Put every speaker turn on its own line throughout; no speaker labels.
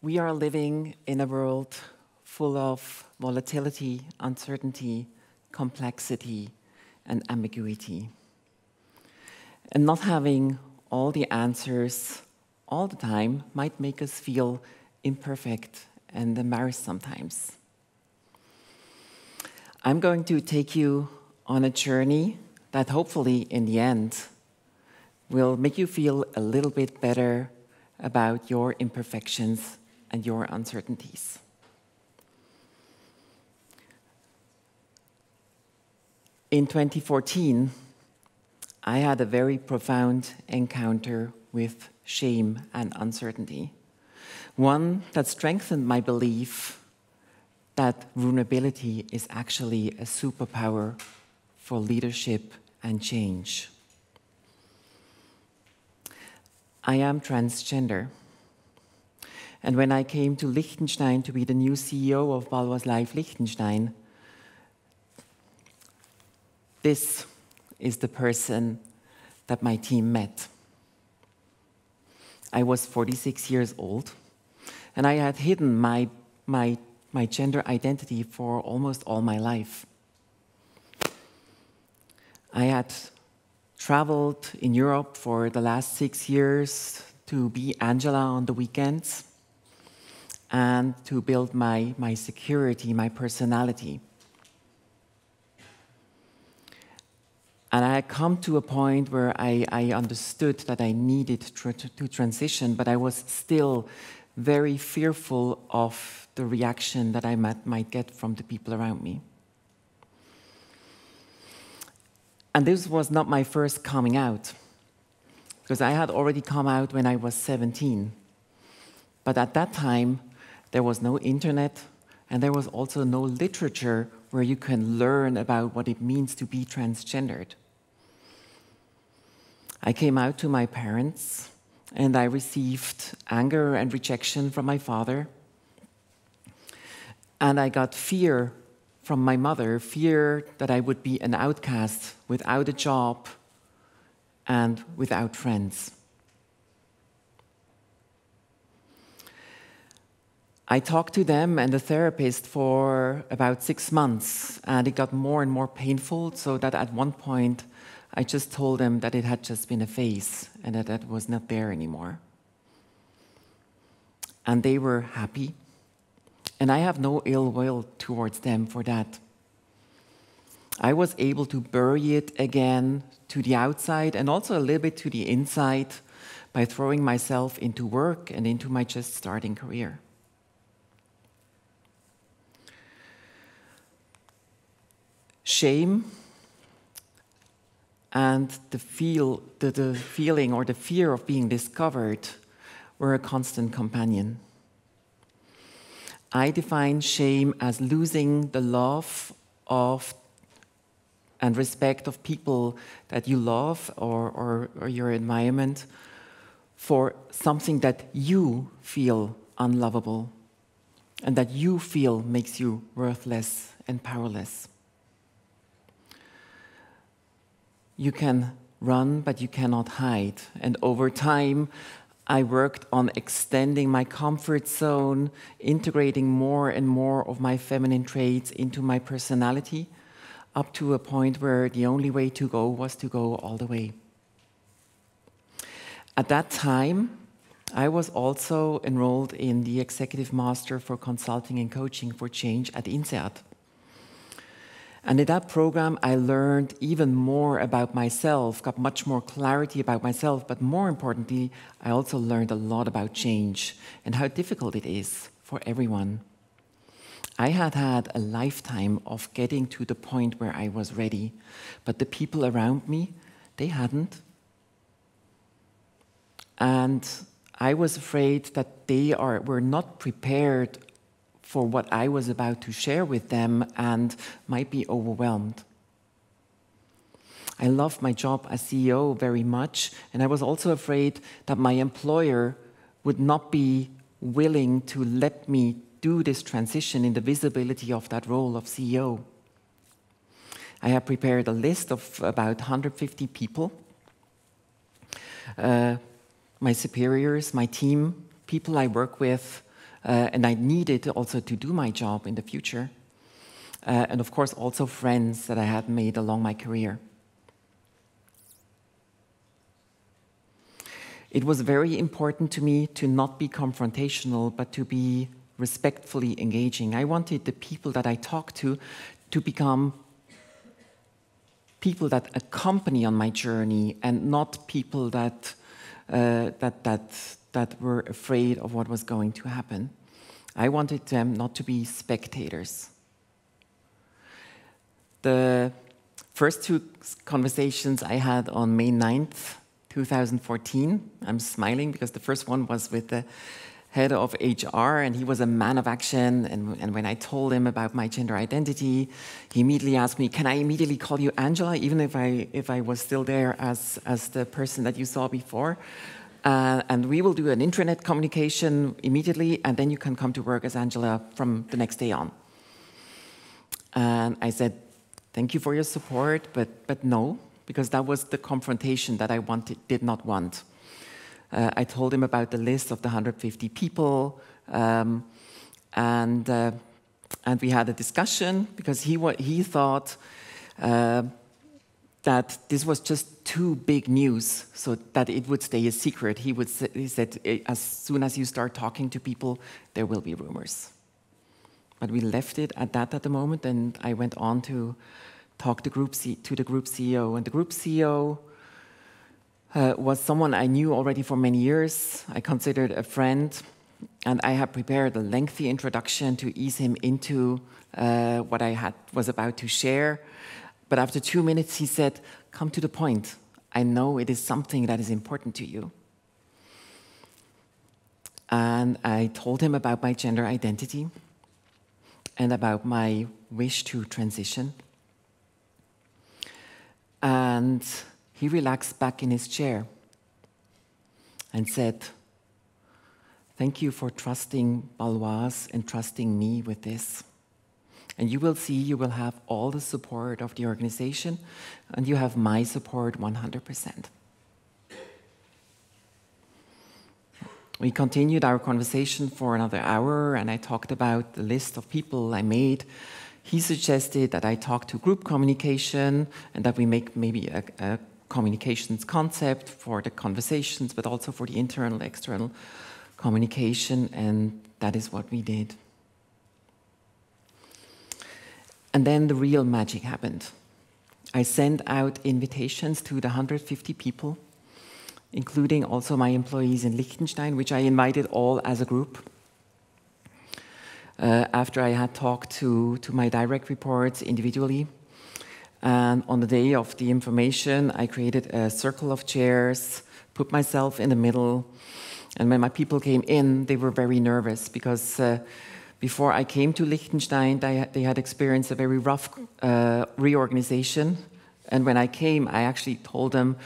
We are living in a world full of volatility, uncertainty, complexity, and ambiguity. And not having all the answers all the time might make us feel imperfect and embarrassed sometimes. I'm going to take you on a journey that hopefully in the end will make you feel a little bit better about your imperfections and your uncertainties. In 2014, I had a very profound encounter with shame and uncertainty, one that strengthened my belief that vulnerability is actually a superpower for leadership and change. I am transgender. And when I came to Liechtenstein to be the new CEO of Baloise Life Liechtenstein, this is the person that my team met. I was 46 years old, and I had hidden my gender identity for almost all my life. I had traveled in Europe for the last 6 years to be Angela on the weekends and to build my security, my personality. And I had come to a point where I understood that I needed to transition, but I was still very fearful of the reaction that I might get from the people around me. And this was not my first coming out, because I had already come out when I was 17. But at that time, there was no internet, and there was also no literature where you can learn about what it means to be transgendered. I came out to my parents, and I received anger and rejection from my father. And I got fear from my mother, fear that I would be an outcast without a job and without friends. I talked to them and the therapist for about 6 months, and it got more and more painful, so that at one point I just told them that it had just been a phase and that was not there anymore. And they were happy, and I have no ill will towards them for that. I was able to bury it again to the outside and also a little bit to the inside by throwing myself into work and into my just starting career. Shame and the feeling or the fear of being discovered were a constant companion. I define shame as losing the love of and respect of people that you love or your environment for something that you feel unlovable and that you feel makes you worthless and powerless. You can run, but you cannot hide. And over time, I worked on extending my comfort zone, integrating more and more of my feminine traits into my personality, up to a point where the only way to go was to go all the way. At that time, I was also enrolled in the Executive Master for Consulting and Coaching for Change at INSEAD. And in that program, I learned even more about myself, got much more clarity about myself, but more importantly, I also learned a lot about change and how difficult it is for everyone. I had had a lifetime of getting to the point where I was ready, but the people around me, they hadn't. And I was afraid that they were not prepared for what I was about to share with them and might be overwhelmed. I loved my job as CEO very much, and I was also afraid that my employer would not be willing to let me do this transition in the visibility of that role of CEO. I have prepared a list of about 150 people, my superiors, my team, people I work with, and I needed also to do my job in the future. And of course, also friends that I had made along my career. It was very important to me to not be confrontational, but to be respectfully engaging. I wanted the people that I talked to become people that accompany on my journey, and not people that were afraid of what was going to happen. I wanted them not to be spectators. The first two conversations I had on May 9th, 2014, I'm smiling because the first one was with the head of HR, and he was a man of action, and when I told him about my gender identity, he immediately asked me, can I immediately call you Angela, even if I was still there as the person that you saw before? And we will do an intranet communication immediately, and then you can come to work as Angela from the next day on. And I said, thank you for your support, but no, because that was the confrontation that I did not want. I told him about the list of the 150 people, and we had a discussion because he thought that this was just too big news, so that it would stay a secret. He said, as soon as you start talking to people, there will be rumors. But we left it at that at the moment, and I went on to talk to the group CEO, and the group CEO was someone I knew already for many years. I considered a friend, and I had prepared a lengthy introduction to ease him into what I was about to share. But after 2 minutes, he said, come to the point. I know it is something that is important to you. And I told him about my gender identity and about my wish to transition. And he relaxed back in his chair and said, thank you for trusting Baloise and trusting me with this. And you will see you will have all the support of the organization, and you have my support 100%. We continued our conversation for another hour, and I talked about the list of people I made. He suggested that I talk to group communication and that we make maybe a communications concept for the conversations, but also for the internal, external communication, and that is what we did. And then the real magic happened. I sent out invitations to the 150 people, including also my employees in Liechtenstein, which I invited all as a group. After I had talked to my direct reports individually. And on the day of the information, I created a circle of chairs, put myself in the middle. And when my people came in, they were very nervous because before I came to Liechtenstein, they had experienced a very rough reorganization. And when I came, I actually told them,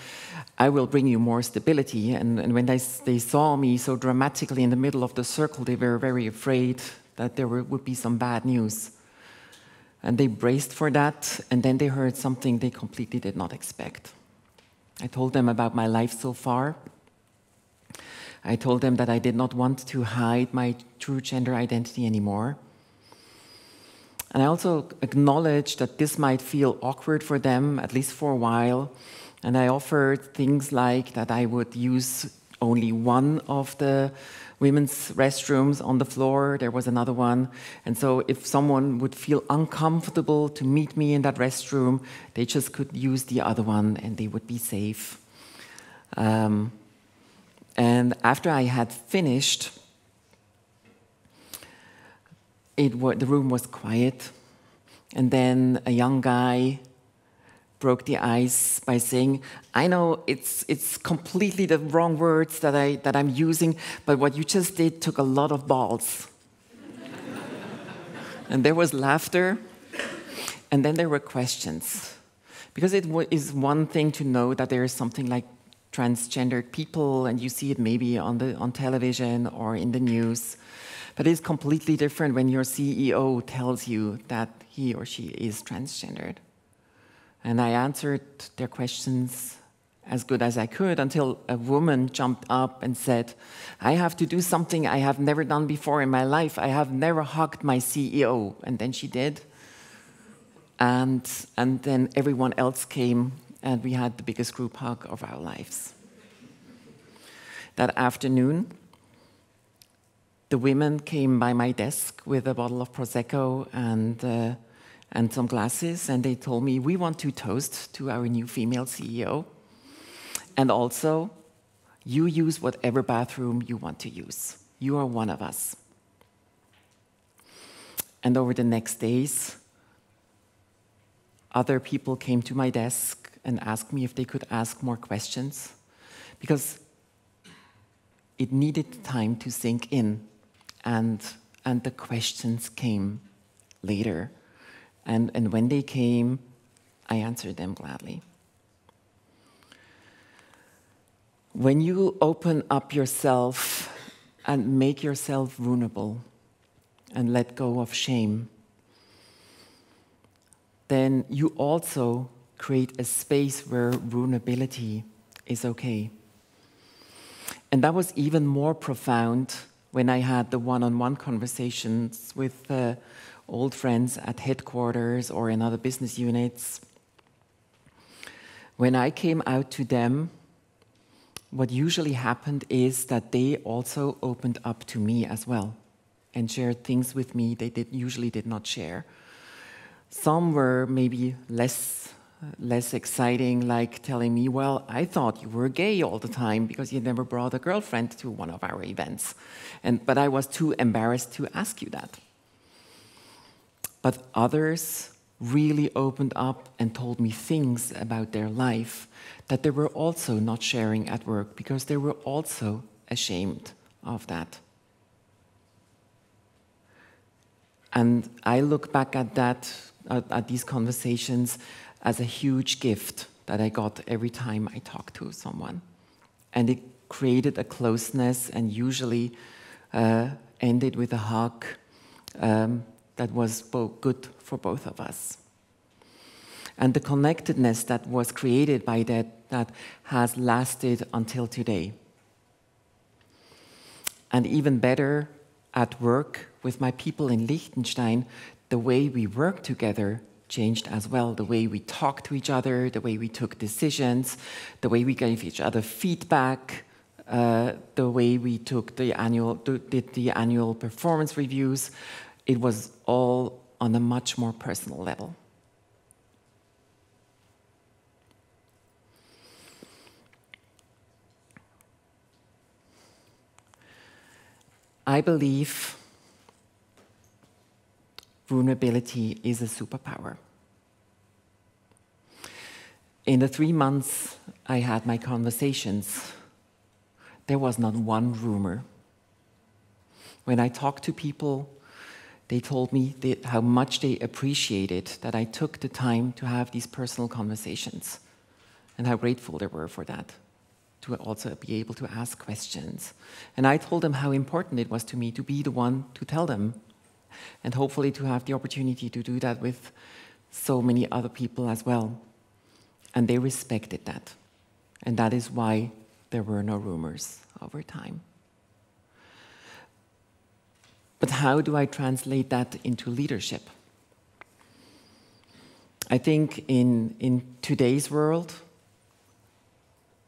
I will bring you more stability. And when they saw me so dramatically in the middle of the circle, they were very afraid that there would be some bad news. And they braced for that, and then they heard something they completely did not expect. I told them about my life so far. I told them that I did not want to hide my true gender identity anymore. And I also acknowledged that this might feel awkward for them, at least for a while. And I offered things like that I would use only one of the women's restrooms on the floor. There was another one. And so if someone would feel uncomfortable to meet me in that restroom, they just could use the other one and they would be safe. And after I had finished, the room was quiet. And then a young guy broke the ice by saying, I know it's completely the wrong words that I'm using, but what you just did took a lot of balls. And there was laughter, and then there were questions. Because it is one thing to know that there is something like transgendered people, and you see it maybe on television or in the news. But it's completely different when your CEO tells you that he or she is transgendered. And I answered their questions as good as I could until a woman jumped up and said, I have to do something I have never done before in my life. I have never hugged my CEO. And then she did. And then everyone else came, and we had the biggest group hug of our lives. That afternoon, the women came by my desk with a bottle of Prosecco and some glasses, and they told me, we want to toast to our new female CEO. And also, you use whatever bathroom you want to use. You are one of us. And over the next days, other people came to my desk and asked me if they could ask more questions, because it needed time to sink in, and the questions came later. And when they came, I answered them gladly. When you open up yourself and make yourself vulnerable and let go of shame, then you also create a space where vulnerability is okay. And that was even more profound when I had the one-on-one conversations with old friends at headquarters or in other business units. When I came out to them, what usually happened is that they also opened up to me as well and shared things with me they usually did not share. Some were maybe less exciting, like telling me, well, I thought you were gay all the time because you never brought a girlfriend to one of our events. But I was too embarrassed to ask you that. But others really opened up and told me things about their life that they were also not sharing at work because they were also ashamed of that. And I look back at at these conversations as a huge gift that I got every time I talked to someone. And it created a closeness and usually ended with a hug that was good for both of us. And the connectedness that was created by that has lasted until today. And even better, at work with my people in Liechtenstein, the way we work together changed as well. The way we talked to each other, the way we took decisions, the way we gave each other feedback, the way we did the annual performance reviews. It was all on a much more personal level. I believe vulnerability is a superpower. In the 3 months I had my conversations, there was not one rumor. When I talked to people, they told me how much they appreciated that I took the time to have these personal conversations and how grateful they were for that, to also be able to ask questions. And I told them how important it was to me to be the one to tell them, and hopefully to have the opportunity to do that with so many other people as well. And they respected that. And that is why there were no rumors over time. But how do I translate that into leadership? I think in today's world,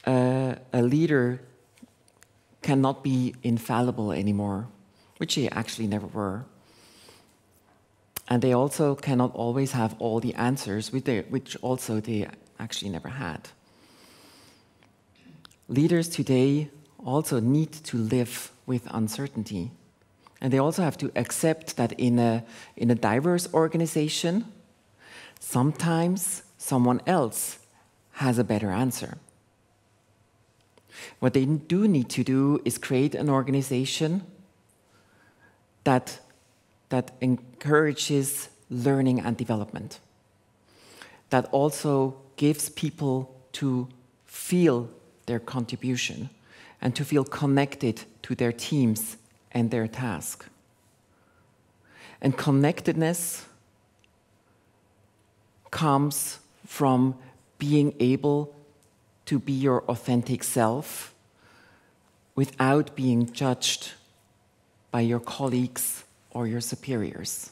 a leader cannot be infallible anymore, which they actually never were. And they also cannot always have all the answers, which also they actually never had. Leaders today also need to live with uncertainty. And they also have to accept that in a diverse organization, sometimes someone else has a better answer. What they do need to do is create an organization that encourages learning and development, that also gives people to feel their contribution and to feel connected to their teams and their task. And connectedness comes from being able to be your authentic self without being judged by your colleagues or your superiors.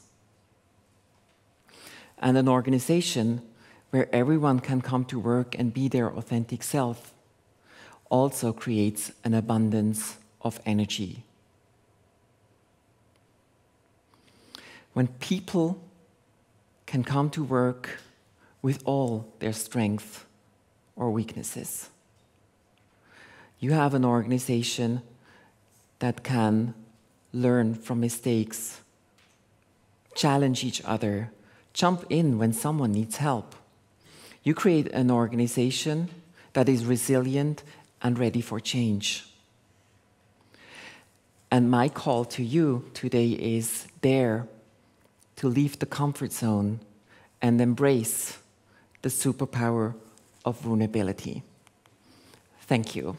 And an organization where everyone can come to work and be their authentic self also creates an abundance of energy. When people can come to work with all their strengths or weaknesses, you have an organization that can learn from mistakes, challenge each other, jump in when someone needs help. You create an organization that is resilient and ready for change. And my call to you today is dare to leave the comfort zone and embrace the superpower of vulnerability. Thank you.